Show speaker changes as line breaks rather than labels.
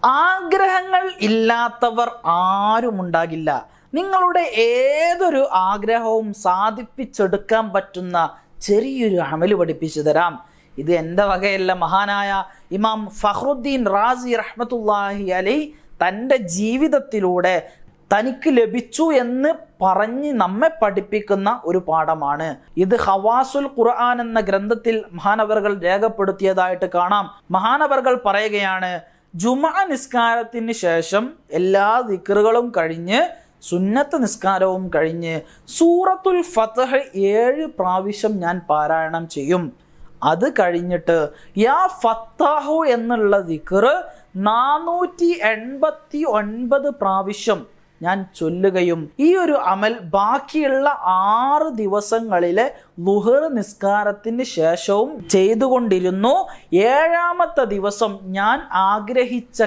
ആഗ്രഹങ്ങൾ ഇല്ലാത്തവർ ആരുമുണ്ടാകില്ല. നിങ്ങളുടെ ഏതൊരു ആഗ്രഹവും സാധിപ്പിച്ചെടുക്കാൻ പറ്റുന്ന ചെറിയൊരു അമല് പഠിപ്പിച്ചു തരാം. ഇത് എൻ്റെ വകയല്ല. മഹാനായ ഇമാം ഫഖ്റുദ്ദീൻ റാസി റഹ്മത്തുള്ളാഹി അലൈഹി തൻ്റെ ജീവിതത്തിലൂടെ തനിക്ക് ലഭിച്ചു എന്ന് പറഞ്ഞ് നമ്മെ പഠിപ്പിക്കുന്ന ഒരു പാഠമാണ് ഇത്. ഖവാസുൽ ഖുർആൻ എന്ന ഗ്രന്ഥത്തിൽ മഹാനവർകൾ രേഖപ്പെടുത്തിയതായിട്ട് കാണാം. മഹാനവർകൾ പറയുകയാണ്, ജുമുഅ നിസ്കാരത്തിന് ശേഷം എല്ലാ ദിക്റുകളും കഴിഞ്ഞ് സുന്നത്ത് നിസ്കാരവും കഴിഞ്ഞ് സൂറത്തുൽ ഫത്ഹ് 7 പ്രാവശ്യം ഞാൻ പാരായണം ചെയ്യും. അത് കഴിഞ്ഞിട്ട് യാ ഫത്താഹു എന്നുള്ള ദിക്റ് 489 പ്രാവശ്യം ഞാൻ ചൊല്ലുകയും ഈ ഒരു അമൽ ബാക്കിയുള്ള 6 ദിവസങ്ങളിലെ ളുഹർ നിസ്കാരത്തിന് ശേഷവും ചെയ്തുകൊണ്ടിരുന്നു. 7ാമത്തെ ദിവസം ഞാൻ ആഗ്രഹിച്ച